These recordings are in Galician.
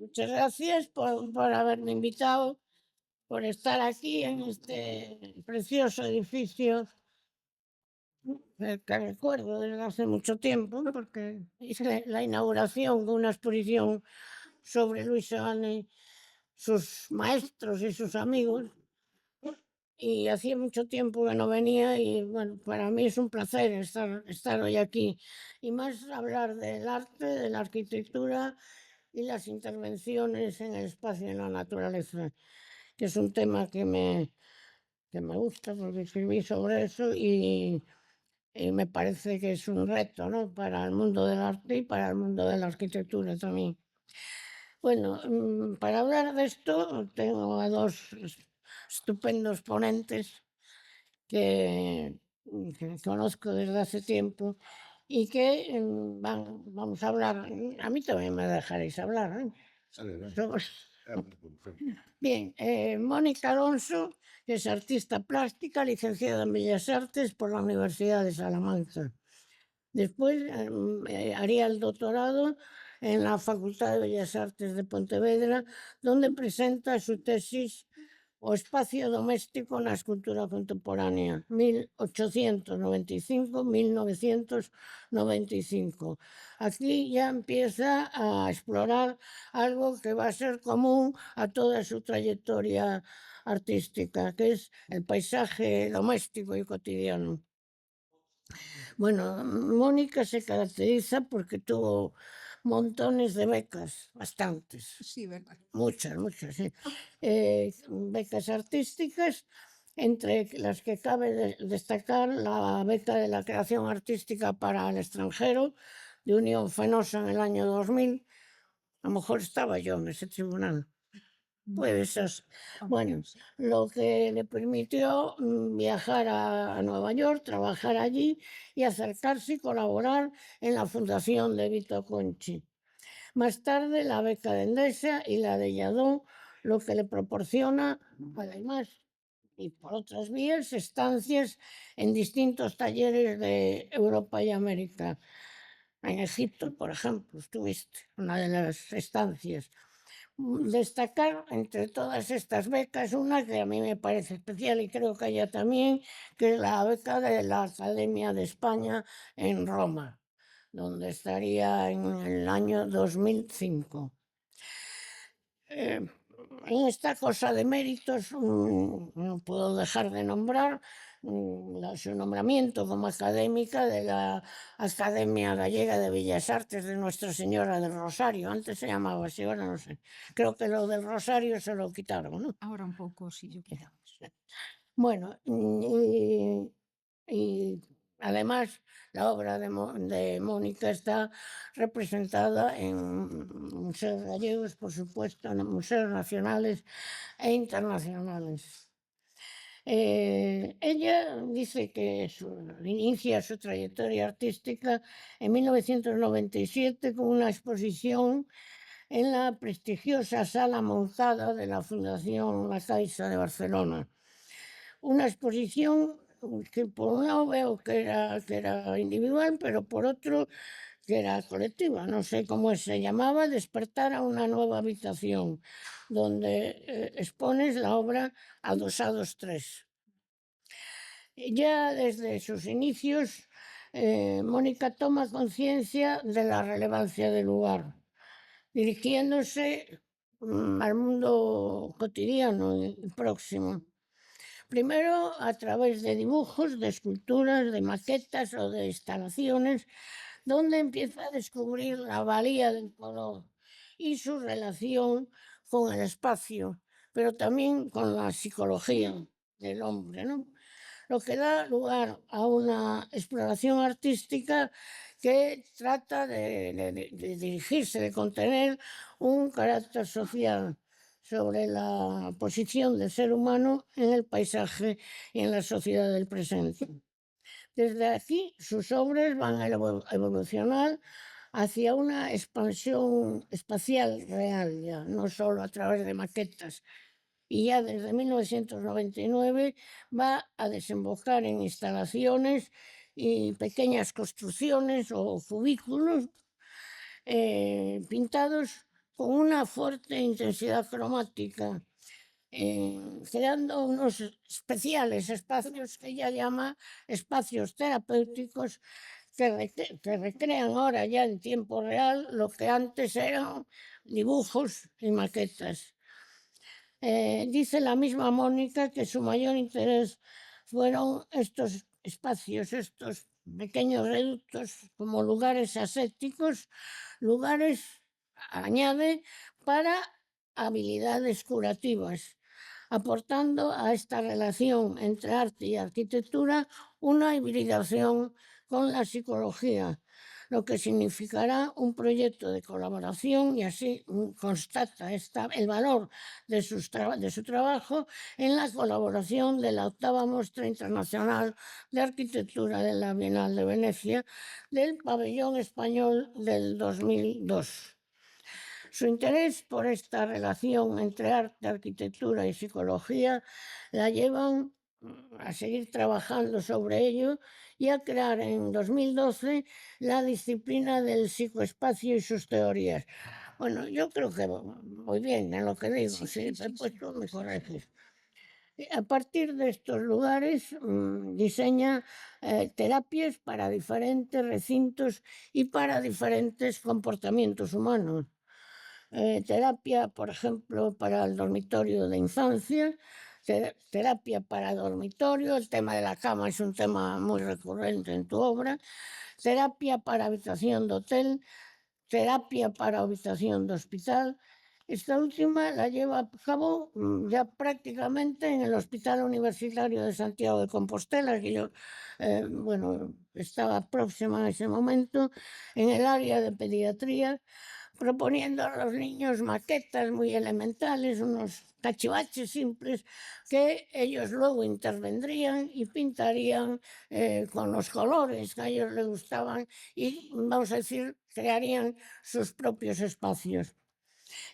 Muchas gracias por haberme invitado, por estar aquí en este precioso edificio que recuerdo desde hace mucho tiempo, porque hice la inauguración de una exposición sobre Luis Seoane, sus maestros y sus amigos, y hacía mucho tiempo que no venía y bueno, para mí es un placer estar hoy aquí y más hablar del arte, de la arquitectura y las intervenciones en el espacio y en la naturaleza, que es un tema que me gusta porque escribí sobre eso y me parece que es un reto, ¿no? Para el mundo del arte y para el mundo de la arquitectura también. Bueno, para hablar de esto tengo a dos estupendos ponentes que conozco desde hace tiempo y que vamos a hablar. A mí también me dejaréis hablar, ¿eh? Sale, dale. Sobre- Perfecto. Bien, Mónica Alonso, que es artista plástica, licenciada en Bellas Artes por la Universidad de Salamanca. Después haría el doctorado en la Facultad de Bellas Artes de Pontevedra, donde presenta su tesis O espacio doméstico na escultura contemporánea, 1895-1995. Aquí ya empieza a explorar algo que va a ser común a toda su trayectoria artística, que es el paisaje doméstico y cotidiano. Bueno, Mónica se caracteriza porque tuvo montones de becas, bastantes, Sí, ¿verdad? muchas, muchas, sí. Becas artísticas, entre las que cabe destacar la beca de la creación artística para el extranjero de Unión Fenosa en el año 2000. A lo mejor estaba yo en ese tribunal. Puede ser. Bueno, lo que le permitió viajar a Nueva York, trabajar allí y acercarse y colaborar en la fundación de Vito Conchi. Más tarde, la beca de Endesa y la de Lladó, lo que le proporciona, además, y por otras vías, estancias en distintos talleres de Europa y América. En Egipto, por ejemplo, estuviste, una de las estancias. Destacar entre todas estas becas una que a mí me parece especial y creo que a ella también, que es la beca de la Academia de España en Roma, donde estaría en el año 2005. En esta cosa de méritos no puedo dejar de nombrar su nombramiento como académica de la Academia Gallega de Bellas Artes de Nuestra Señora del Rosario. Antes se llamaba así, ahora no sé. Creo que lo del Rosario se lo quitaron, ¿no? Ahora un poco, sí, yo quitamos. Bueno, y además la obra de Mónica está representada en museos gallegos, por supuesto, en museos nacionales e internacionales. Ella dice que inicia su trayectoria artística en 1997 con una exposición en la prestigiosa Sala Monzada de la Fundación La Caixa de Barcelona. Una exposición que por un lado veo que era individual, pero por otro que era colectiva. No sé cómo se llamaba, Despertar a una nueva habitación, donde expones la obra Adosados 3. Ya desde sus inicios, Mónica toma conciencia de la relevancia del lugar, dirigiéndose al mundo cotidiano y próximo. Primero a través de dibujos, de esculturas, de maquetas o de instalaciones, donde empieza a descubrir la valía del color y su relación con el espacio, pero también con la psicología del hombre, ¿no? Lo que da lugar a una exploración artística que trata de dirigirse, de contener un carácter social sobre la posición del ser humano en el paisaje y en la sociedad del presente. Desde aquí, sus obras van a evolucionar hacia una expansión espacial real, ya, no solo a través de maquetas. Y ya desde 1999 va a desembocar en instalaciones y pequeñas construcciones o cubículos pintados con una fuerte intensidad cromática, creando unos especiales espacios que ella llama espacios terapéuticos que recrean ahora ya en tiempo real lo que antes eran dibujos y maquetas. Dice la misma Mónica que su mayor interés fueron estos espacios, estos pequeños reductos como lugares ascéticos, lugares, añade, para habilidades curativas, aportando a esta relación entre arte y arquitectura una hibridación con la psicología, lo que significará un proyecto de colaboración y así constata el valor de su trabajo en la colaboración de la 8ª Muestra Internacional de Arquitectura de la Bienal de Venecia del Pabellón Español del 2002. Su interés por esta relación entre arte, arquitectura y psicología la llevan a seguir trabajando sobre ello y a crear en 2012 la disciplina del psicoespacio y sus teorías. Bueno, yo creo que voy bien en lo que digo, si después tú me corriges. A partir de estos lugares diseña terapias para diferentes recintos y para diferentes comportamientos humanos. Terapia, por ejemplo, para el dormitorio de infancia, terapia para dormitorio, el tema de la cama es un tema muy recurrente en tu obra, terapia para habitación de hotel, terapia para habitación de hospital. Esta última la lleva a cabo ya prácticamente en el Hospital Universitario de Santiago de Compostela, que yo, estaba próxima a ese momento, en el área de pediatría, proponiendo a los niños maquetas muy elementales, unos cachivaches simples que ellos luego intervendrían y pintarían con los colores que a ellos les gustaban y, vamos a decir, crearían sus propios espacios.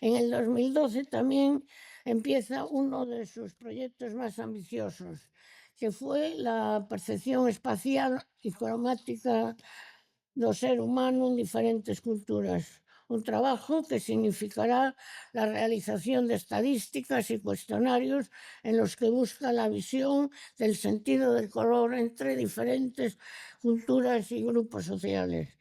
En el 2012 también empieza uno de sus proyectos más ambiciosos, que fue la percepción espacial y cromática do ser humano en diferentes culturas. Un trabajo que significará la realización de estadísticas y cuestionarios en los que busca la visión del sentido del color entre diferentes culturas y grupos sociales.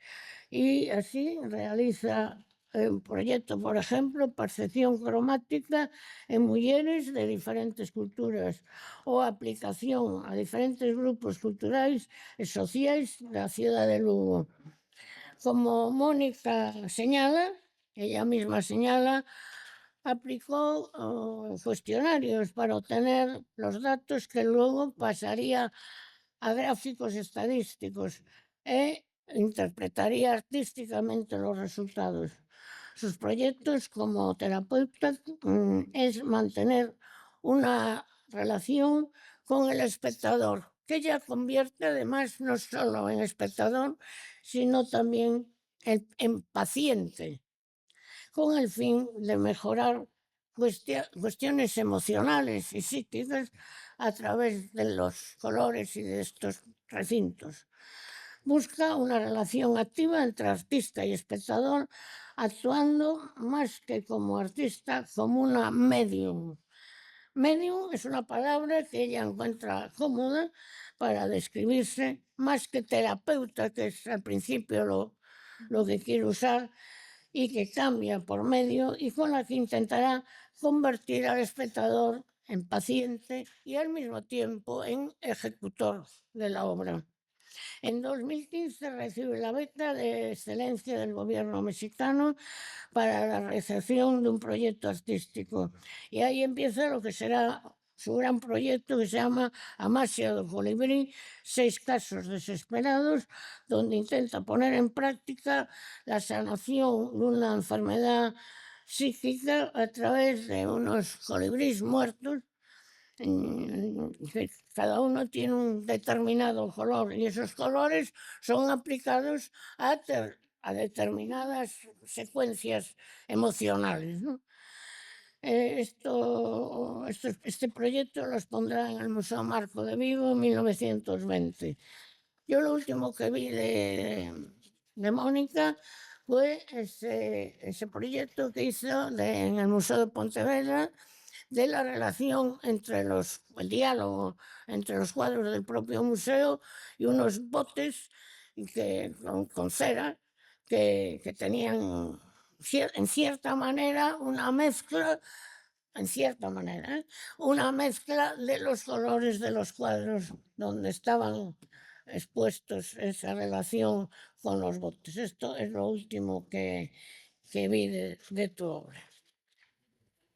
Y así realiza un proyecto, por ejemplo, percepción cromática en mujeres de diferentes culturas o aplicación a diferentes grupos culturales e sociais da cidade de Lugo. Como Mónica señala, ella misma señala, aplicó cuestionarios para obtener los datos que luego pasaría a gráficos estadísticos e interpretaría artísticamente los resultados. Sus proyectos como terapeuta es mantener una relación con el espectador, que ella convierte además no solo en espectador, sino también en paciente, con el fin de mejorar cuestiones emocionales y psíquicas a través de los colores y de estos recintos. Busca una relación activa entre artista y espectador, actuando más que como artista, como una medium. Medium es una palabra que ella encuentra cómoda para describirse, más que terapeuta, que es al principio lo que quiere usar, y que cambia por medio y con la que intentará convertir al espectador en paciente y al mismo tiempo en ejecutor de la obra. En 2015 recibe la beca de excelencia del gobierno mexicano para la realización de un proyecto artístico. Y ahí empieza lo que será su gran proyecto que se llama Amasia do Colibrí, 6 casos desesperados, donde intenta poner en práctica la sanación de una enfermedad psíquica a través de unos colibrís muertos. Cada uno tiene un determinado color y esos colores son aplicados a determinadas secuencias emocionales, ¿no? Este proyecto los pondrá en el Museo Marco de Vigo en 1920. Yo lo último que vi de Mónica fue ese proyecto que hizo en el Museo de Pontevedra de la relación entre el diálogo entre los cuadros del propio museo y unos botes con cera que tenían en cierta manera una mezcla, una mezcla de los colores de los cuadros donde estaban expuestos esa relación con los botes. Esto es lo último que vi de tu obra.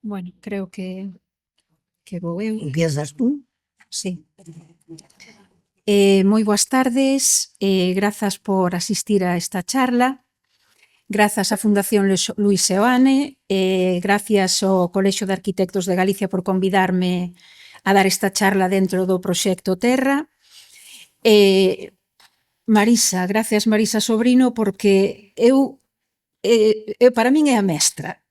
Bueno, creo que vou eu. ¿Empiezas tú? Sí. Moi boas tardes, grazas por asistir a esta charla, grazas á Fundación Luis Seoane, gracias ao Colexio de Arquitectos de Galicia por convidarme a dar esta charla dentro do proxecto Terra. Marisa, gracias Marisa Sobrino, porque para min é a mestra,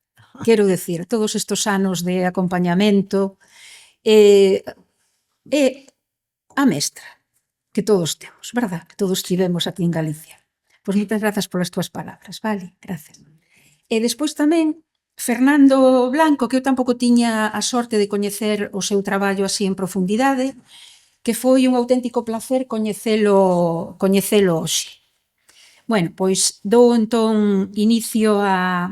quero decir, todos estes anos de acompañamento, é a mestra que todos temos, verdad? Que todos tivemos aquí en Galicia. Pois moitas grazas polas túas palabras, vale? Gracias. E despois tamén Fernando Blanco, que eu tampouco tiña a sorte de coñecer o seu traballo así en profundidade, que foi un auténtico placer coñecelo hoxe. Bueno, pois dou entón inicio a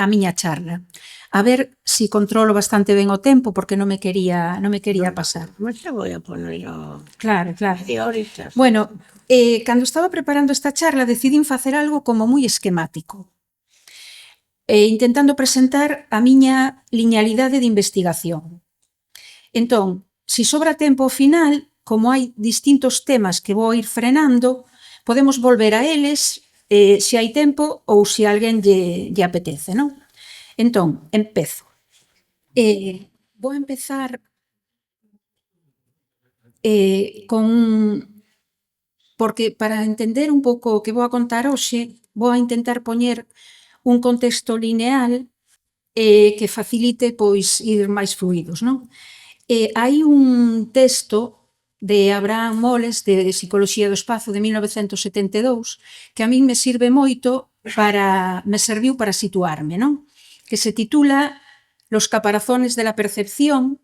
miña charla. A ver si controlo bastante ben o tempo, porque non me quería pasar. Mas te voy a poner yo Claro. ahorita. Bueno, cando estaba preparando esta charla decidín facer algo como moi esquemático, intentando presentar a miña linealidade de investigación. Entón, si sobra tempo ao final, como hai distintos temas que vou ir frenando, podemos volver a eles se hai tempo ou se alguén lle apetece, non? Entón, empezo. Vou empezar porque para entender un pouco o que vou a contar hoxe, vou a intentar poñer un contexto lineal que facilite pois ir máis fluidos, non? Hai un texto de Abraham Moles de Psicoloxía do Espazo de 1972 que a min me serviu para situarme, non? Que se titula Los caparazones de la percepción.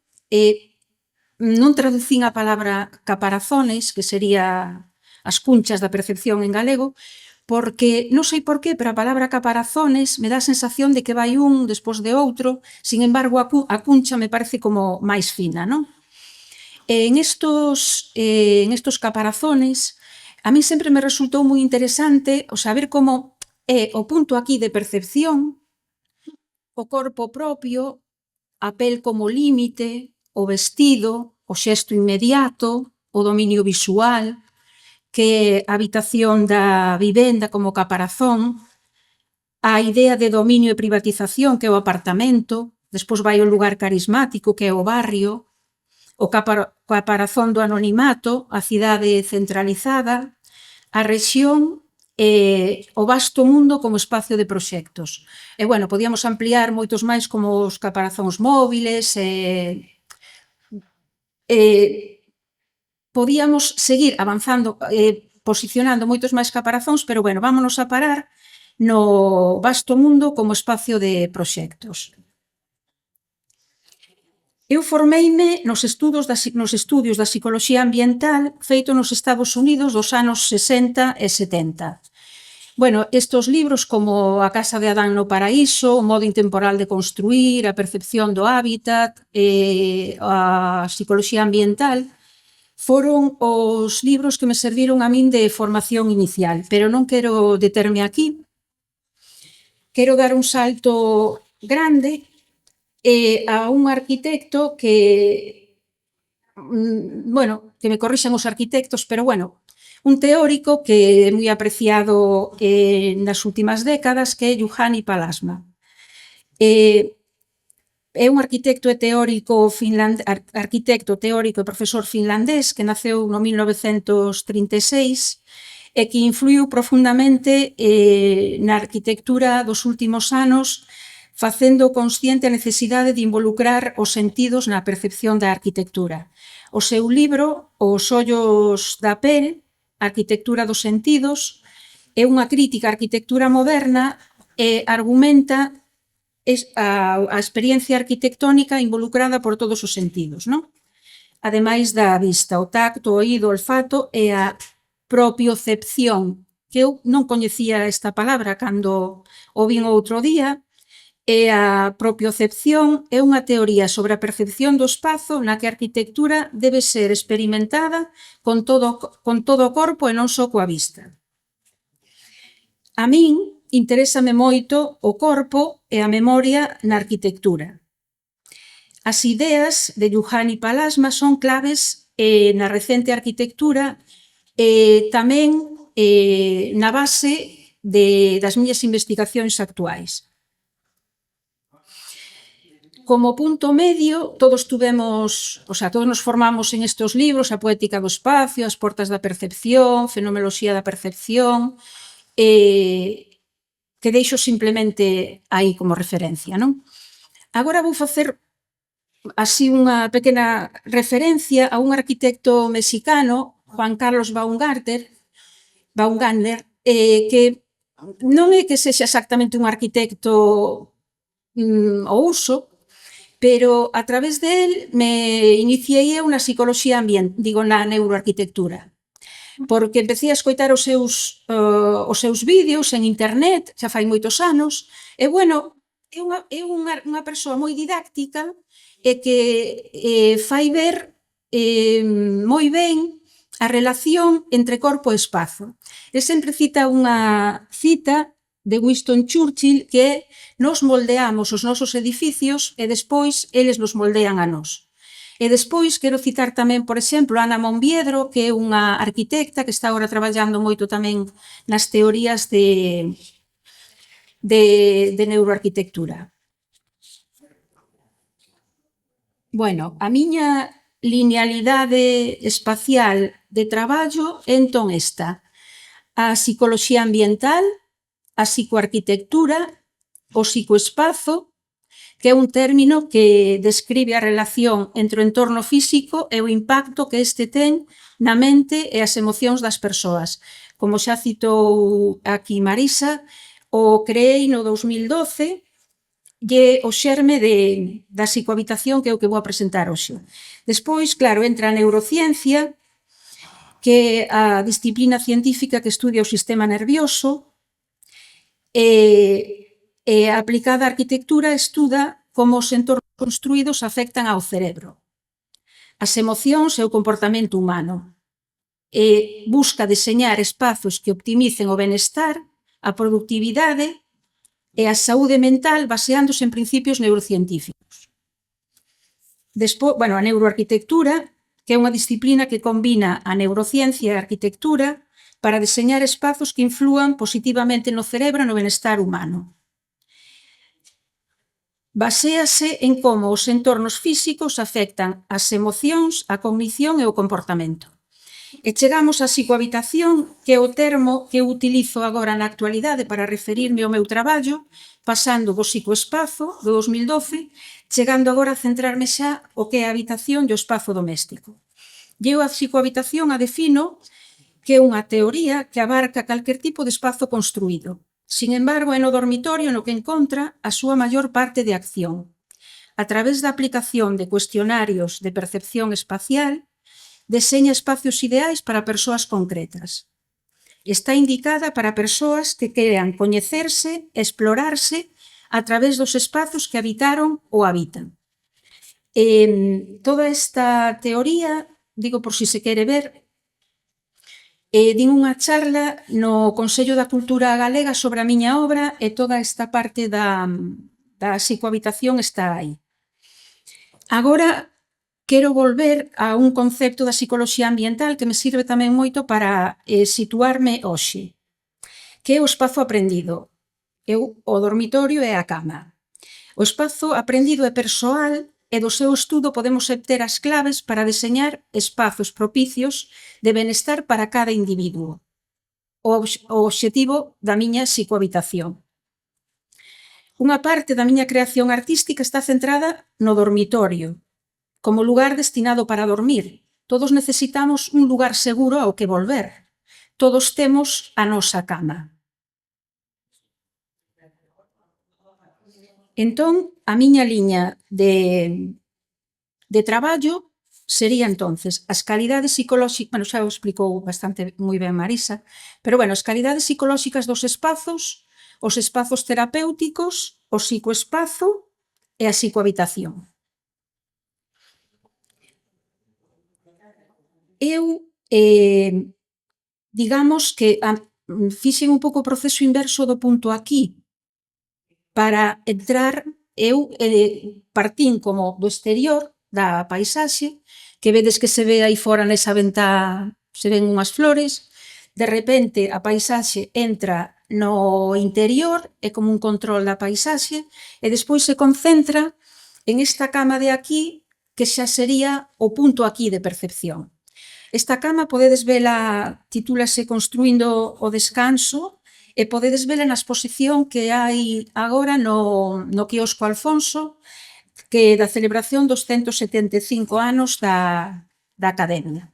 Non traducín a palabra caparazones, que sería as cunchas da percepción en galego, porque non sei por qué, pero a palabra caparazones me dá a sensación de que vai un despois de outro, sin embargo a cuncha me parece como máis fina, non? En estos caparazones a mí sempre me resultou moi interesante o saber como é o punto aquí de percepción, o corpo propio, a pel como límite, o vestido, o xesto inmediato, o dominio visual, que a habitación da vivenda como caparazón, a idea de dominio e privatización, que é o apartamento, despois vai o lugar carismático, que é o barrio, o caparazón do anonimato, a cidade centralizada, a rexión e o vasto mundo como espacio de proxectos. E, bueno, podíamos ampliar moitos máis como os caparazóns móviles podíamos seguir avanzando, posicionando moitos máis caparazóns, pero, bueno, vámonos a parar no vasto mundo como espacio de proxectos. Eu formeime nos estudios da psicoloxía ambiental feito nos Estados Unidos dos anos 60 e 70. Bueno, estes libros como A casa de Adán no paraíso, O modo intemporal de construir, A percepción do hábitat, a psicoloxía ambiental, foron os libros que me serviron a min de formación inicial, pero non quero determe aquí. Quero dar un salto grande a un arquitecto que, bueno, que me corrixan os arquitectos, pero, bueno, un teórico que é moi apreciado nas últimas décadas, que é Juhani Pallasmaa. É un arquitecto teórico e profesor finlandés que naceu no 1936 e que influiu profundamente na arquitectura dos últimos anos, facendo consciente a necesidade de involucrar os sentidos na percepción da arquitectura. O seu libro, Os ollos da pel, Arquitectura dos sentidos, é unha crítica á arquitectura moderna e argumenta a experiencia arquitectónica involucrada por todos os sentidos, non? Ademais da vista, o tacto, o oído, o olfato e a propiocepción, que eu non coñecía esta palabra cando o vin outro día, e a propiocepción é unha teoría sobre a percepción do espazo na que a arquitectura debe ser experimentada con todo o corpo e non só coa vista. A min interésame moito o corpo e a memoria na arquitectura. As ideas de Juhani Pallasmaa son claves na recente arquitectura e tamén na base das miñas investigacións actuais. Como punto medio, todos nos formamos en estes libros, a poética do espacio, as portas da percepción, fenomenoloxía da percepción, que deixo simplemente aí como referencia, non? Agora vou facer así unha pequena referencia a un arquitecto mexicano, Juan Carlos Baumgartner, que non é que sexa exactamente un arquitecto ao uso, pero a través del me iniciei eu na psicoloxía na neuroarquitectura, porque empecé a escoitar os seus vídeos en internet, xa fai moitos anos, e bueno, é unha persoa moi didáctica e que fai ver moi ben a relación entre corpo e espazo. E sempre cita unha cita de Winston Churchill que é: nos moldeamos os nosos edificios e despois eles nos moldean a nós. E despois quero citar tamén, por exemplo, Ana Monviedro, que é unha arquitecta que está agora traballando moito tamén nas teorías de neuroarquitectura. Bueno, a miña linealidade espacial de traballo é entón esta: a psicoloxía ambiental, a psicoarquitectura, o psicoespazo, que é un término que describe a relación entre o entorno físico e o impacto que este ten na mente e as emocións das persoas. Como xa citou aquí Marisa, o creei no 2012 e o xerme da psicohabitación, que é o que vou a presentar hoxe. Despois, claro, entra a neurociencia, que é a disciplina científica que estudia o sistema nervioso, e a aplicada arquitectura estuda como os entornos construídos afectan ao cerebro, as emocións e o comportamento humano, e busca deseñar espazos que optimicen o benestar, a productividade e a saúde mental baseándose en principios neurocientíficos. Despois, a neuroarquitectura, que é unha disciplina que combina a neurociencia e a arquitectura para deseñar espazos que inflúan positivamente no cerebro e no benestar humano. Baséase en como os entornos físicos afectan as emocións, a cognición e o comportamento. E chegamos á psicohabitación, que é o termo que eu utilizo agora na actualidade para referirme ao meu traballo, pasando do psicoespazo, do 2012, chegando agora a centrarme xa o que é a habitación e o espazo doméstico. E eu a psicohabitación a defino que é unha teoría que abarca calquer tipo de espazo construído. Sin embargo, é no dormitorio no que encontra a súa maior parte de acción. A través da aplicación de cuestionarios de percepción espacial, deseña espacios ideais para persoas concretas. Está indicada para persoas que queran coñecerse e explorarse a través dos espazos que habitaron ou habitan. Toda esta teoría, digo por si se quere ver, din unha charla no Consello da Cultura Galega sobre a miña obra e toda esta parte da psicohabitación está aí. Agora quero volver a un concepto da psicoloxía ambiental que me sirve tamén moito para situarme hoxe, que é o espazo aprendido. O dormitorio e a cama. O espazo aprendido é persoal e do seu estudo podemos obter as claves para deseñar espazos propicios de benestar para cada individuo. O obxectivo da miña psicohabitación. Unha parte da miña creación artística está centrada no dormitorio, como lugar destinado para dormir. Todos necesitamos un lugar seguro ao que volver. todos temos a nosa cama. Entón, a miña liña de traballo sería entonces as calidades psicolóxicas, bueno, xa o explicou bastante moi ben Marisa, pero bueno, as calidades psicolóxicas dos espazos, os espazos terapéuticos, o psicoespazo e a psicohabitación. Eu, digamos que fixen un pouco o proceso inverso do punto aquí. Para entrar, eu partín como do exterior da paisaxe, que vedes que se ve aí fora nesa ventá, se ven unhas flores, de repente a paisaxe entra no interior, é como un control da paisaxe, e despois se concentra en esta cama de aquí, que xa sería o punto aquí de percepción. Esta cama podedes vela, titúlase Construindo o descanso, e podedes vela na exposición que hai agora no quiosco Alfonso, que da celebración dos 175 anos da Academia.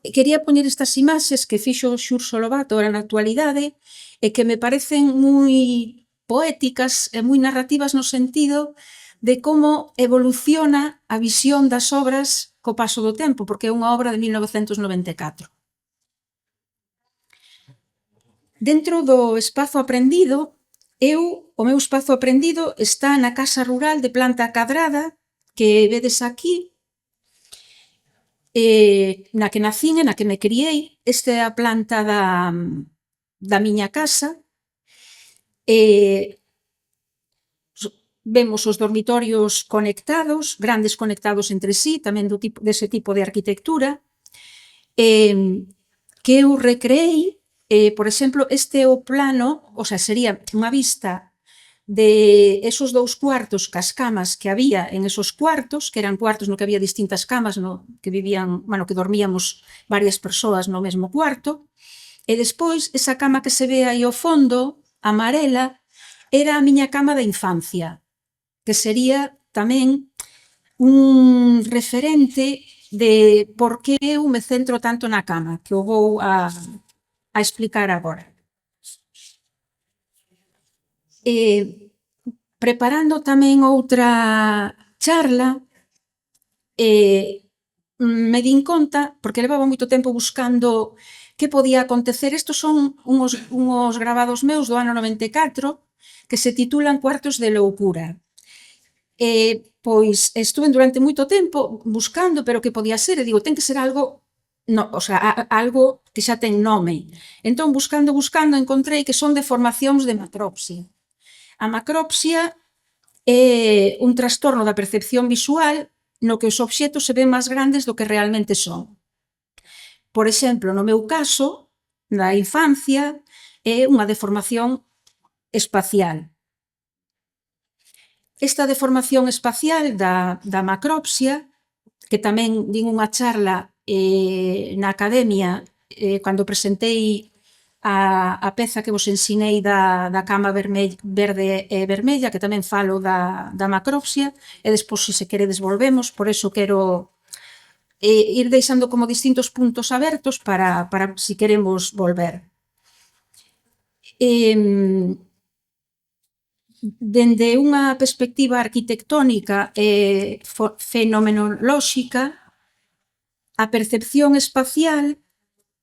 Quería poñer estas imaxes que fixo Xurxo Lobato ahora na actualidade e que me parecen moi poéticas e moi narrativas no sentido de como evoluciona a visión das obras co paso do tempo, porque é unha obra de 1994. Dentro do espazo aprendido, o meu espazo aprendido está na casa rural de planta cadrada, que vedes aquí, na que nacín e na que me criei. Esta é a planta da miña casa. Vemos os dormitorios conectados, grandes conectados entre sí, tamén dese tipo de arquitectura, que eu recreei. Por exemplo, este é o plano, o sea, sería unha vista de esos dous cuartos cas camas que había en esos cuartos, que eran cuartos no que había distintas camas, no que vivían, bueno, que dormíamos varias persoas no mesmo cuarto, e despois esa cama que se ve aí ao fondo, amarela, era a miña cama da infancia, que sería tamén un referente de por que eu me centro tanto na cama, que o vou a explicar agora. Preparando tamén outra charla, me din conta, porque levaba moito tempo buscando que podía acontecer. Estos son unhos gravados meus do ano 94 que se titulan Cuartos de loucura. Pois estuve durante moito tempo buscando, pero que podía ser, e digo, ten que ser algo, algo que xa ten nome. Entón, buscando, encontrei que son deformacións de macropsia. A macropsia é un trastorno da percepción visual no que os obxetos se ven máis grandes do que realmente son. Por exemplo, no meu caso, na infancia, é unha deformación espacial. Esta deformación espacial da macropsia, que tamén din unha charla na Academia cando presentei a peza que vos ensinei da cama verde e vermella, que tamén falo da macropsia, e despois, se queredes, volvemos. Por eso quero ir deixando como distintos puntos abertos para si queremos volver. Dende unha perspectiva arquitectónica e fenomenolóxica, a percepción espacial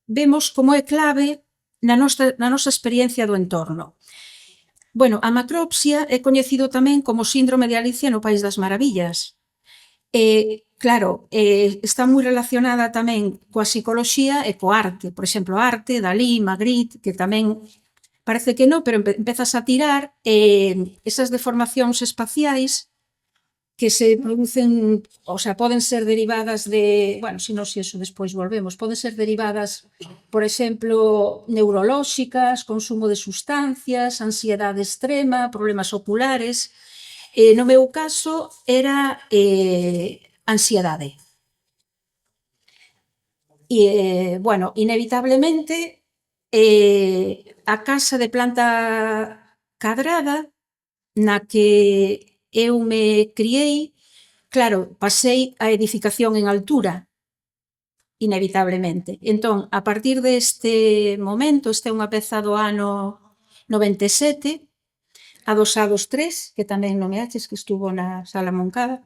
vemos como é clave na nosa experiencia do entorno. Bueno, a macropsia é coñecido tamén como síndrome de Alicia no País das Maravillas. Claro, está moi relacionada tamén coa psicoloxía e coa arte. Por exemplo, arte, Dalí, Magritte, que tamén parece que non, pero empezas a tirar esas deformacións espaciais que se producen, o sea, poden ser derivadas de, bueno, se non, se eso despois volvemos, poden ser derivadas, por exemplo, neurolóxicas, consumo de sustancias, ansiedade extrema, problemas oculares. No meu caso era ansiedade. Bueno, inevitablemente, a casa de planta cadrada na que eu me criei, claro, pasei a edificación en altura. inevitablemente. Entón, a partir deste momento, esta é unha peza do ano 97, Adosados 3, que tamén nomeaches, que estuvo na Sala Moncada,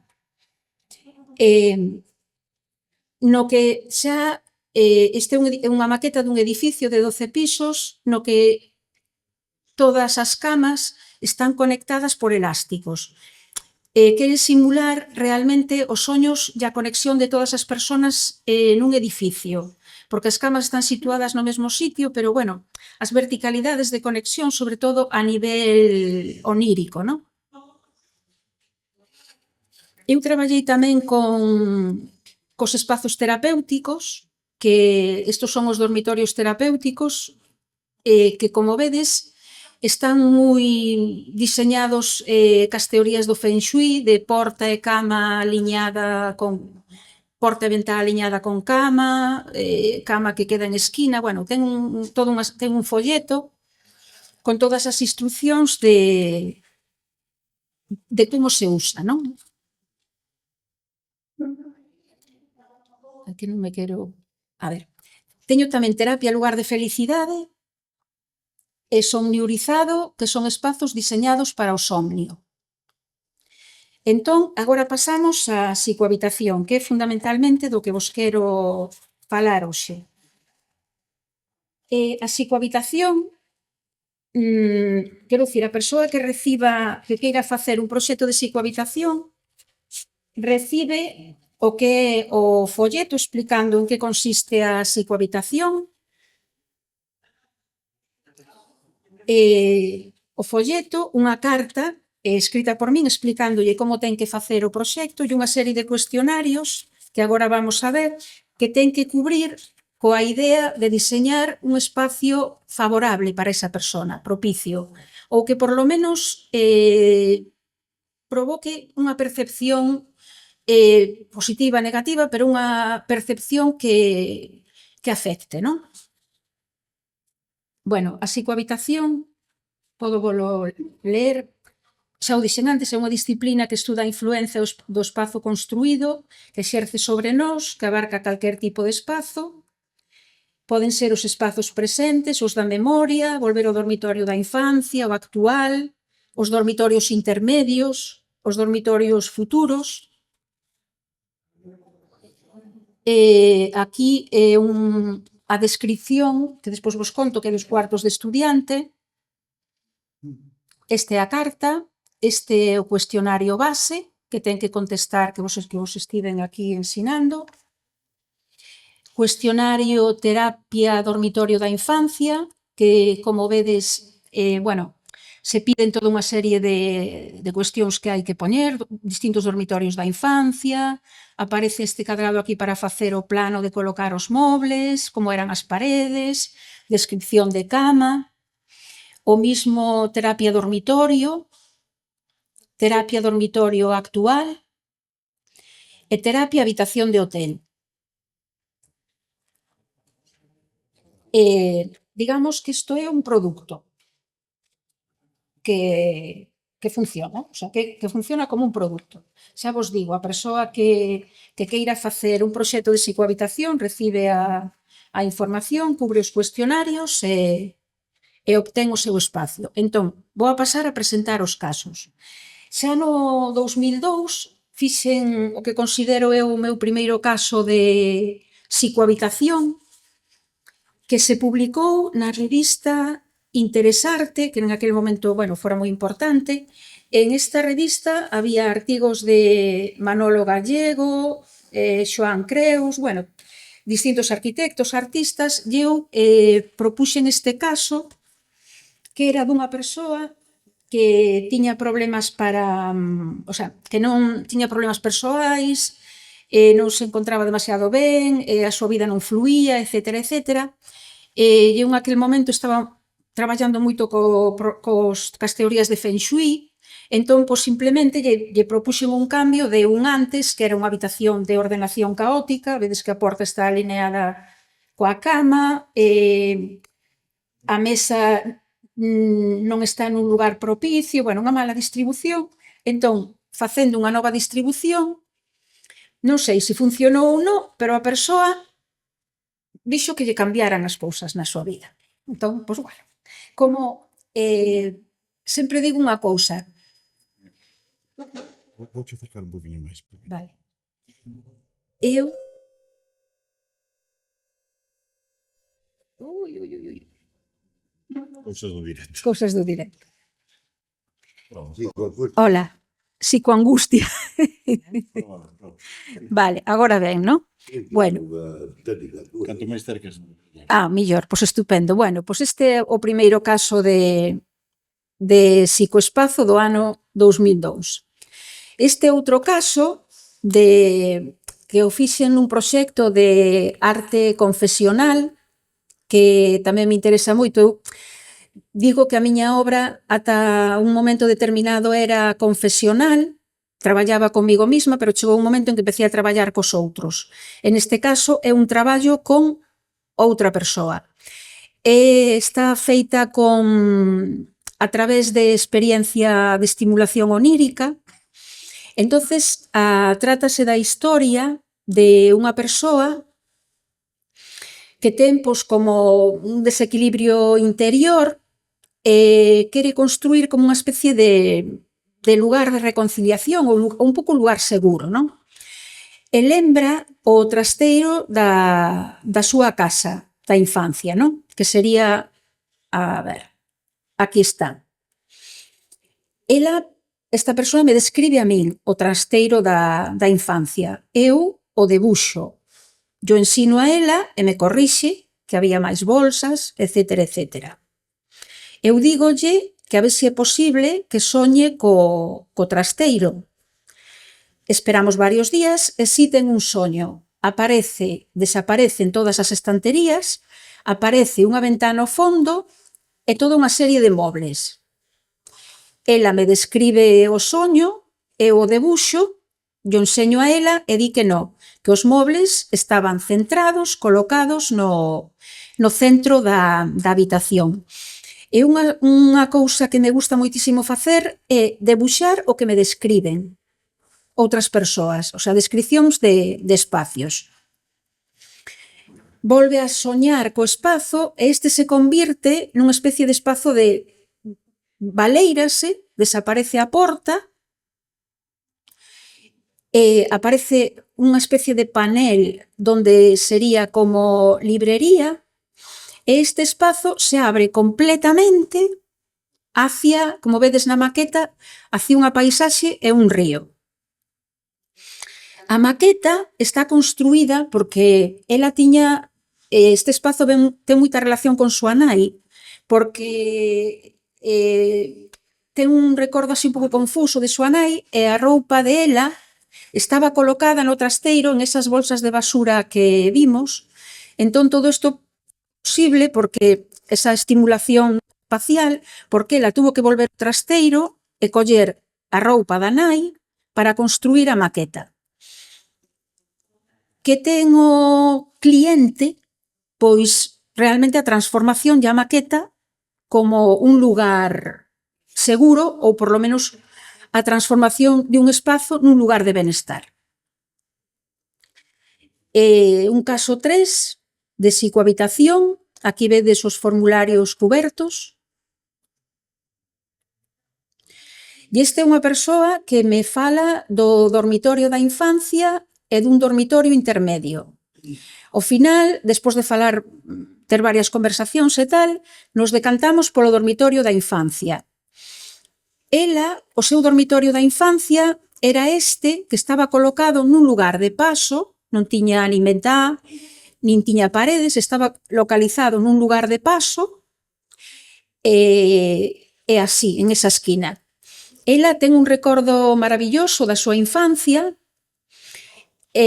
no que xa este é unha maqueta dun edificio de 12 pisos no que todas as camas están conectadas por elásticos. Quere simular realmente os soños e a conexión de todas as persoas nun edificio, porque as camas están situadas no mesmo sitio, pero, bueno, as verticalidades de conexión, sobre todo a nivel onírico, non? Eu traballei tamén cos espazos terapéuticos, que estos son os dormitorios terapéuticos, que, como vedes, están moi diseñados cas teorías do Feng Shui, de porta e cama aliñada con porta e ventá aliñada con cama, cama que queda en esquina, bueno, ten un folleto con todas as instruccións de como se usa, non? Aquí non me quero... A ver, teño tamén terapia lugar de felicidade, e somniurizado, que son espazos diseñados para o somnio. Entón, agora pasamos á psicohabitación, que é fundamentalmente do que vos quero falar hoxe. A psicohabitación, quero dicir, a persoa que queira facer un proxecto de psicohabitación recibe o que é o folleto explicando en que consiste a psicohabitación, o folleto, unha carta escrita por min explicándolle como ten que facer o proxecto e unha serie de cuestionarios que agora vamos a ver que ten que cubrir coa idea de diseñar un espacio favorable para esa persona, propicio, ou que por lo menos provoque unha percepción positiva, negativa, pero unha percepción que afecte, non? Bueno, a psicohabitación, podo volo ler, xa o dixen antes, é unha disciplina que estuda a influencia do espazo construído, que exerce sobre nós, que abarca calquer tipo de espazo. Poden ser os espazos presentes, os da memoria, volver ao dormitorio da infancia, o actual, os dormitorios intermedios, os dormitorios futuros. Aquí é a descripción, que despois vos conto, que é dos cuartos de estudiante. Esta é a carta, este é o cuestionario base, que ten que contestar, que vos estiven aquí ensinando. Cuestionario terapia dormitorio da infancia, que, como vedes, bueno, se piden toda unha serie de cuestións que hai que poñer, distintos dormitorios da infancia, aparece este cadrado aquí para facer o plano de colocar os mobles, como eran as paredes, descripción de cama, o mismo terapia dormitorio actual e terapia habitación de hotel. Digamos que isto é un produto que funciona, o sea, que funciona como un produto. Xa vos digo, a persoa que queira facer un proxecto de psicohabitación recibe a información, cubre os cuestionarios e obtén o seu espacio. Entón, vou a pasar a presentar os casos. Xa no 2002 fixen o que considero eu o meu primeiro caso de psicohabitación, que se publicou na revista Interesarte, que en aquel momento, bueno, fora moi importante. En esta revista había artigos de Manolo Gallego, Xoán Creus, bueno, distintos arquitectos, artistas, e eu propuxen este caso, que era dunha persoa que tiña problemas o sea, que non tiña problemas persoais, non se encontraba demasiado ben, a súa vida non fluía, etcétera, etcétera. E eu en aquel momento estaba traballando moito cas teorías de Feng Shui, entón, pois, simplemente lle propuxen un cambio de un antes, que era unha habitación de ordenación caótica, vedes que a porta está alineada coa cama, a mesa non está nun lugar propicio, bueno, unha mala distribución. Entón, facendo unha nova distribución, non sei se funcionou ou non, pero a persoa dixo que lle cambiaran as cousas na súa vida. Entón, pois, bueno, como sempre digo unha cousa, Vou te acercar un pouquinho máis. vale, eu Cousas do directo. cousas do directo. Sí, Hola, psicoangustia. Vale, agora ben, non? Bueno. Canto máis cercas. Millor, pois estupendo. Bueno, pois este é o primeiro caso de psicoespazo do ano 2002. Este outro caso que o fixen nun proxecto de arte confesional que tamén me interesa moito. Eu digo que a miña obra ata un momento determinado era confesional, traballaba comigo mesma, pero chegou un momento en que empecé a traballar cos outros. En este caso é un traballo con outra persoa. Está feita a través de experiencia de estimulación onírica. Entonces, trátase da historia de unha persoa que ten como un desequilibrio interior e quere construir como unha especie de lugar de reconciliación ou un pouco lugar seguro, non? E lembra o trasteiro da súa casa da infancia, non? Que sería, aquí está. Esta persoa me describe a min o trasteiro da infancia. Eu o debuxo. Yo ensino a ela e me corrixe que había máis bolsas, etcétera, etcétera. Eu dígolle que a ver se é posible que soñe co trasteiro. Esperamos varios días e si ten un soño. Desaparecen todas as estanterías, aparece unha ventana ao fondo e toda unha serie de mobles. Ela me describe o soño, eu o debuxo, yo enseño a ela e di que non, que os mobles estaban centrados, colocados no centro da habitación. E unha cousa que me gusta moitísimo facer é debuxar o que me describen outras persoas, o sea, descripcións de espacios. Volve a soñar co espazo e este se convirte nunha especie de espazo de baleírase, desaparece a porta e aparece unha especie de panel donde sería como librería e este espazo se abre completamente hacia, como vedes na maqueta, hacia unha paisaxe e un río. A maqueta está construída porque ela tiña, este espazo ten moita relación con súa nai, porque ten un recordo así un pouco confuso de súa nai e a roupa de ela estaba colocada no trasteiro en esas bolsas de basura que vimos. Entón todo isto posible porque esa estimulación espacial, porque ela tuvo que volver ao trasteiro e coller a roupa da nai para construir a maqueta. Que ten o cliente? Pois realmente a transformación e a maqueta como un lugar seguro ou por lo menos a transformación de un espazo nun lugar de benestar. Un caso 3 de psicohabitación, aquí vedes os formularios cubertos. E este é unha persoa que me fala do dormitorio da infancia e dun dormitorio intermedio. Ao final, despois de ter varias conversacións e tal, nos decantamos polo dormitorio da infancia. Ela, o seu dormitorio da infancia era este que estaba colocado nun lugar de paso, non tiña nin ventá, nin tiña paredes, estaba localizado nun lugar de paso e así, en esa esquina. Ela ten un recordo maravilloso da súa infancia e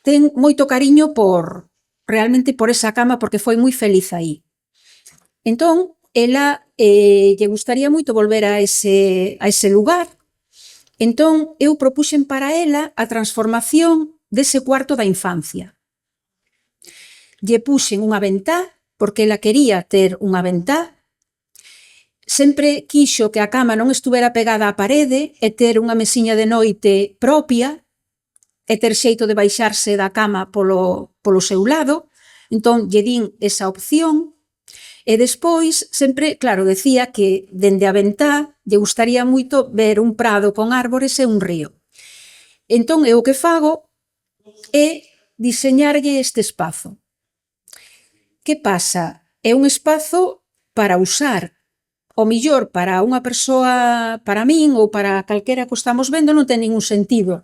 ten moito cariño realmente por esa cama porque foi moi feliz aí. Entón, ela lle gustaría moito volver a ese lugar. Entón, eu propuxen para ela a transformación dese cuarto da infancia. Lle puxen unha ventá, porque ela quería ter unha ventá. Sempre quixo que a cama non estuvera pegada á parede e ter unha mesiña de noite propia e ter xeito de baixarse da cama polo seu lado, Entón, lle din esa opción e despois, sempre, claro, decía que dende a ventá lle gustaría moito ver un prado con árbores e un río. Entón, eu o que fago é diseñarlle este espazo. Que pasa? É un espazo para usar. O millor para unha persoa, para min ou para calquera que estamos vendo non ten ningún sentido,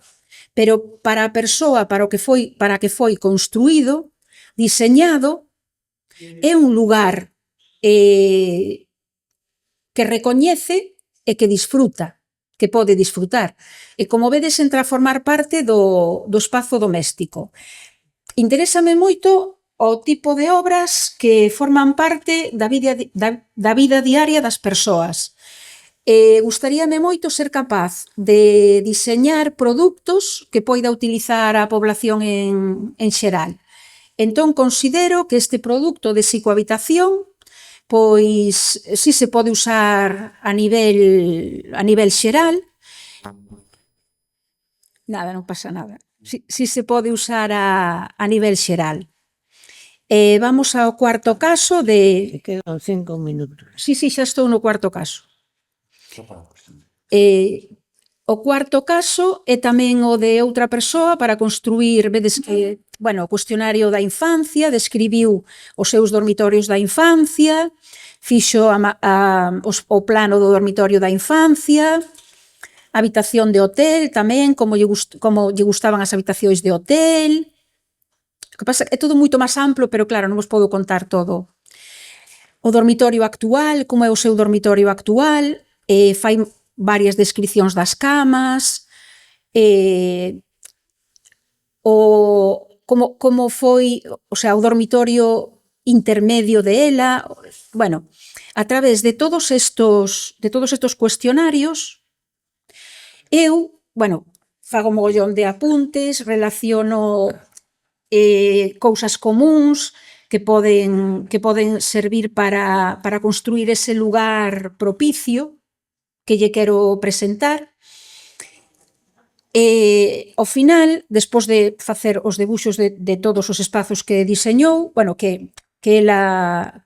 pero para a persoa para que foi construído, diseñado, é un lugar que recoñece e que disfruta, que pode disfrutar. E como vedes, entra a formar parte do espazo doméstico. Interésame moito o tipo de obras que forman parte da vida diaria das persoas. Gustaríame moito ser capaz de diseñar produtos que poida utilizar a población en xeral. Entón, considero que este produto de psicohabitación pois si se pode usar a nivel xeral. Nada, non pasa nada. Si se pode usar a nivel xeral. Vamos ao cuarto caso de... Quedan 5 minutos. Sí, xa estou no cuarto caso. O cuarto caso é tamén o de outra persoa para construir, vedes que, bueno, o cuestionario da infancia, describiu os seus dormitorios da infancia, fixo o plano do dormitorio da infancia, habitación de hotel tamén, como lle gustaban as habitacións de hotel. O que pasa é todo moito máis amplo, pero claro, non vos podo contar todo. O dormitorio actual, como é o seu dormitorio actual, fai varias descripcións das camas, como foi, o sea, o dormitorio intermedio de ela, bueno, a través de todos estos cuestionarios, eu, bueno, fago mogollón de apuntes, relaciono cousas comúns que poden servir para construir ese lugar propicio que lle quero presentar. Ao final, despois de facer os debuxos de todos os espazos que diseñou, bueno, que ela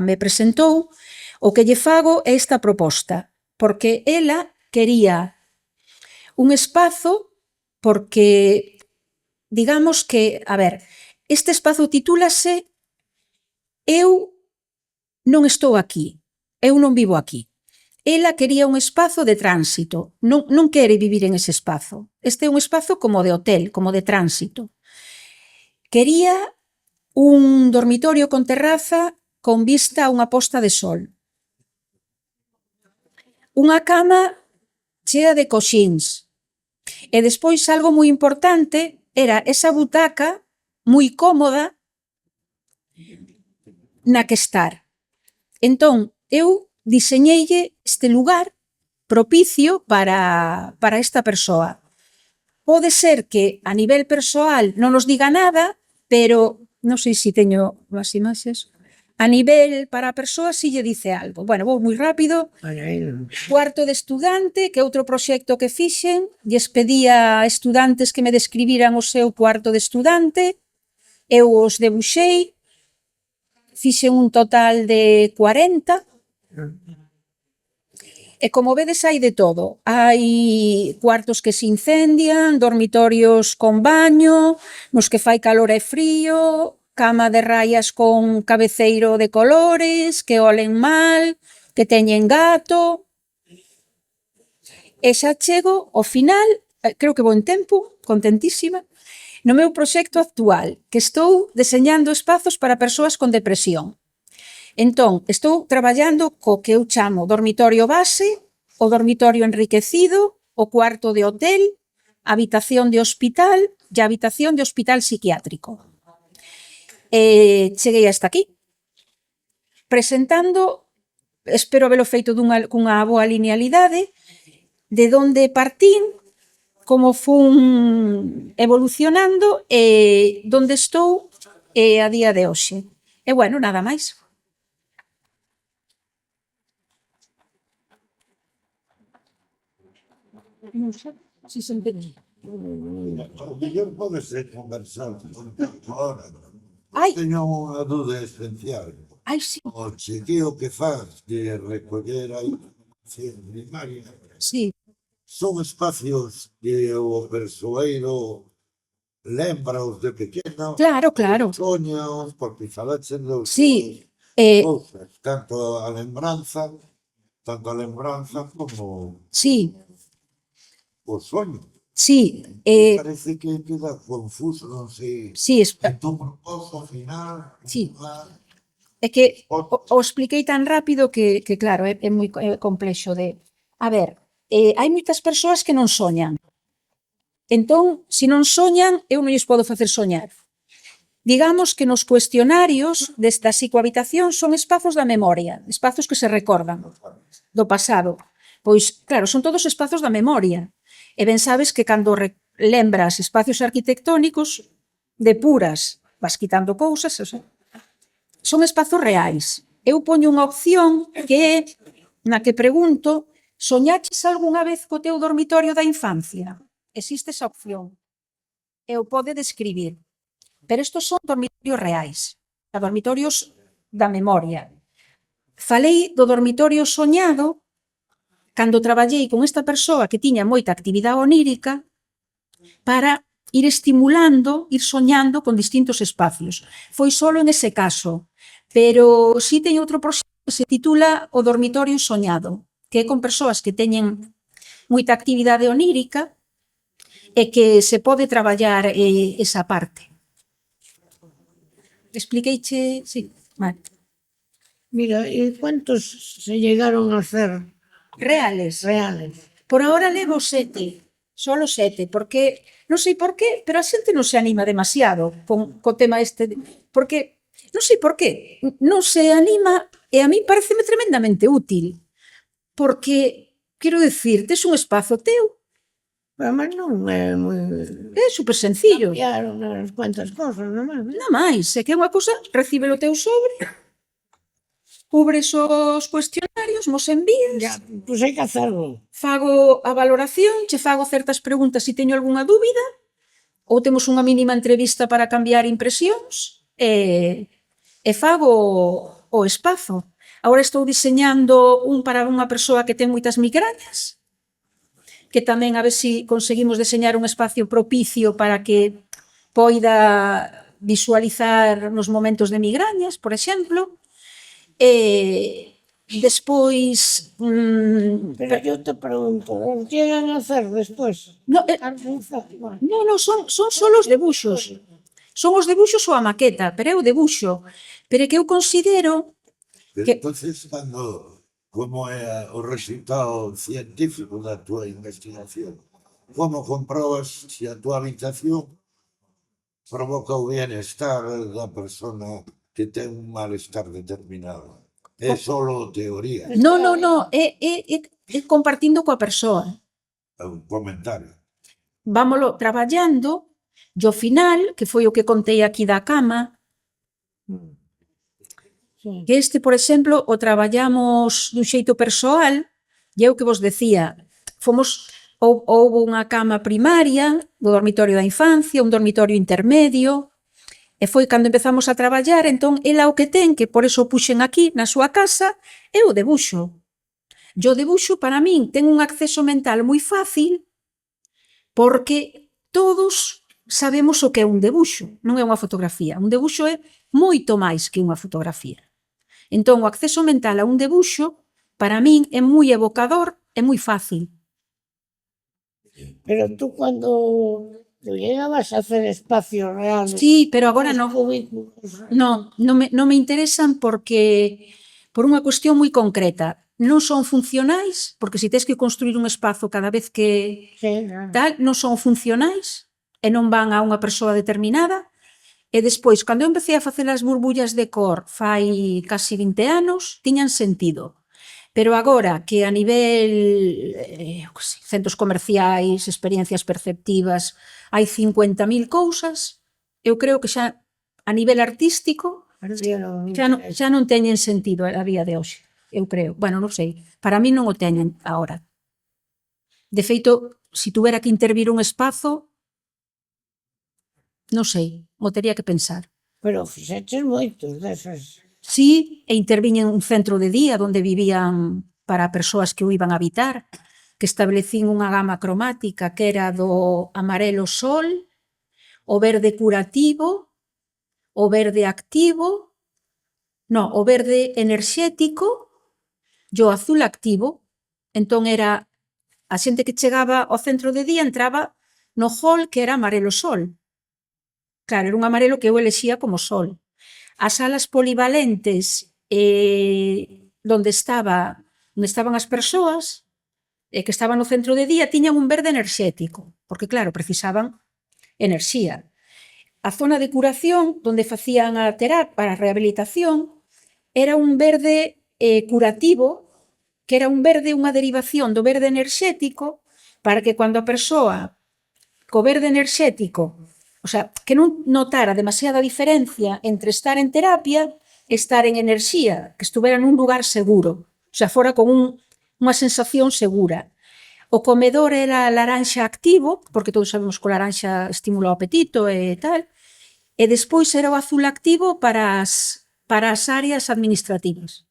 me presentou, o que lle fago é esta proposta, porque ela quería un espazo porque, digamos que, a ver, este espazo titúlase Eu non estou aquí, eu non vivo aquí. Ela quería un espazo de tránsito, non quere vivir en ese espazo. Este é un espazo como de hotel, como de tránsito. Quería un dormitorio con terraza con vista a unha posta de sol. Unha cama chea de coxíns. E despois, algo moi importante, era esa butaca moi cómoda na que estar. Entón, eu diseñeille este lugar propicio para esta persoa. Pode ser que a nivel persoal non nos diga nada, pero non sei se teño as imaxes. A nivel para a persoa si lle dice algo. Bueno, vou moi rápido. Cuarto de estudante, que outro proxecto que fixen, lles pedía a estudantes que me describiran o seu cuarto de estudante, eu os debuxei, fixen un total de 40. E como vedes, hai de todo. Hai cuartos que se incendian, dormitorios con baño, nos que fai calor e frío, cama de rayas con cabeceiro de colores, que olen mal, que teñen gato. E xa chego ao final, creo que vou en tempo, contentísima, no meu proxecto actual, que estou deseñando espazos para persoas con depresión. Entón, estou traballando co que eu chamo dormitorio base, o dormitorio enriquecido, o cuarto de hotel, a habitación de hospital e a habitación de hospital psiquiátrico. Cheguei hasta aquí, presentando, espero habelo feito cunha boa linealidade, de onde partín, como fun evolucionando e onde estou a día de hoxe. E bueno, nada máis. Non sei se se entende. O mellor pode ser conversando. Ai, Teño unha dúda esencial. ai, sí, O chequeo que faz de recoller a información primaria sí, son espacios que o persoeiro lembra os de pequeno, claro, claro. soñaos, porque falaches dos Sí, cousas, tanto a lembranza como sí, o soño. sí, Parece que queda confuso, non sei. sí, Tu proposta final, Sí. É que o expliquei tan rápido que claro, é moi complexo de... A ver, hai moitas persoas que non soñan. Entón, se non soñan, eu non lles podo facer soñar. Digamos que nos cuestionarios desta psicohabitación son espazos da memoria, espazos que se recordan do pasado. Pois, claro, son todos espazos da memoria. E ben sabes que cando lembras espacios arquitectónicos, depuras, vas quitando cousas, o sea, son espazos reais. Eu poño unha opción que é na que pregunto: soñaches algunha vez co teu dormitorio da infancia? Existe esa opción. E o pode describir. Pero estos son dormitorios reais, dormitorios da memoria. Falei do dormitorio soñado cando traballei con esta persoa que tiña moita actividade onírica para ir estimulando, ir soñando con distintos espacios. Foi solo en ese caso, pero si teño outro proxecto que se titula O dormitorio soñado, que é con persoas que teñen moita actividade onírica e que se pode traballar esa parte. Expliqueiche? Sí, vale. Mira, ¿y cuántos se llegaron a hacer Reales. reales? Por ahora levo 7, solo 7, porque non sei por qué, pero a xente non se anima demasiado co tema este, porque non sei por qué, non se anima e a mí pareceme tremendamente útil, porque, quero decir, tes un espazo teu, Pero además non é moi... é super sencillo, Cambiaron unhas cuantas cosas, non é? nada máis, é que é unha cousa, recibe o teu sobre, cubres os cuestionarios, mos envías, Ya, pois hai que hacerlo. fago a valoración, che fago certas preguntas se teño algunha dúbida, ou temos unha mínima entrevista para cambiar impresións, e fago o espazo. Agora estou diseñando un para unha persoa que ten moitas migrañas, que tamén a ver se conseguimos deseñar un espacio propicio para que poida visualizar nos momentos de migrañas, por exemplo. Despois... Pero yo te pregunto, ¿los llegan a hacer despois? No, Bueno, non, son só os debuxos. Son os debuxos ou a maqueta, pero é o debuxo. Pero é que eu considero... Pero Que- entonces, como é o resultado científico da tua investigación, como comprobas se a tua habitación provoca o bienestar da persona que ten un malestar determinado? É solo teoría, Non, é compartindo coa persoa. é un comentario. Vámolo traballando, e ao final, que foi o que contei aquí da cama, sí. que este, por exemplo, o traballamos dun xeito persoal, e eu que vos decía, houve unha cama primaria, do dormitorio da infancia, un dormitorio intermedio, e foi cando empezamos a traballar, entón, ela o que ten, que por eso o puxen aquí, na súa casa, é o debuxo. E o debuxo, para min, ten un acceso mental moi fácil, porque todos sabemos o que é un debuxo, non é unha fotografía. Un debuxo é moito máis que unha fotografía. Entón, o acceso mental a un debuxo, para min, é moi evocador, é moi fácil. Pero tú cuando llegabas a hacer espacios reales, Sí, pero agora non. cubículos, Non me interesan porque por unha cuestión moi concreta. Non son funcionais, porque se tes que construir un espazo cada vez que sí, claro. tal, non son funcionais e non van a unha persoa determinada. E despois, cando eu empecé a facer as burbullas de cor fai casi 20 anos, tiñan sentido. Pero agora que a nivel centros comerciais, experiencias perceptivas, hai 50.000 cousas, eu creo que xa a nivel artístico xa non teñen sentido a día de hoxe, eu creo. Bueno, non sei, para mí non o teñen agora. De feito, se tuvera que intervir un espazo, non sei, o tería que pensar. Pero fixeches moitos deses. Sí, e interviñen un centro de día onde vivían para persoas que o iban a habitar, que establecín unha gama cromática que era do amarelo sol, o verde curativo, o verde activo, o verde enerxético e o azul activo. Entón era a xente que chegaba ao centro de día entraba no hall que era amarelo sol. Claro, era un amarelo que eu elexía como sol. As salas polivalentes onde estaban as persoas que estaban no centro de día tiñan un verde enerxético, porque claro, precisaban enerxía. A zona de curación, onde facían a terapia para a rehabilitación, era un verde curativo, que era un verde, unha derivación do verde enerxético, para que cando a persoa co verde enerxético, o sea, que non notara demasiada diferencia entre estar en terapia e estar en enerxía, que estuvera nun lugar seguro, o sea, fora con unha sensación segura. O comedor era laranxa activo, porque todos sabemos que o laranxa estimula o apetito e tal, e despois era o azul activo para as áreas administrativas.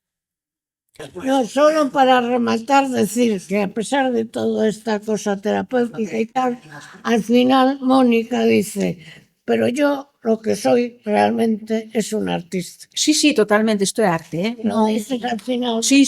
No, solo para rematar, decir que a pesar de toda esta cosa terapéutica y tal, al final Mónica dice, pero yo lo que soy realmente es un artista. Sí, totalmente, isto é arte, Lo dices al final. Sí.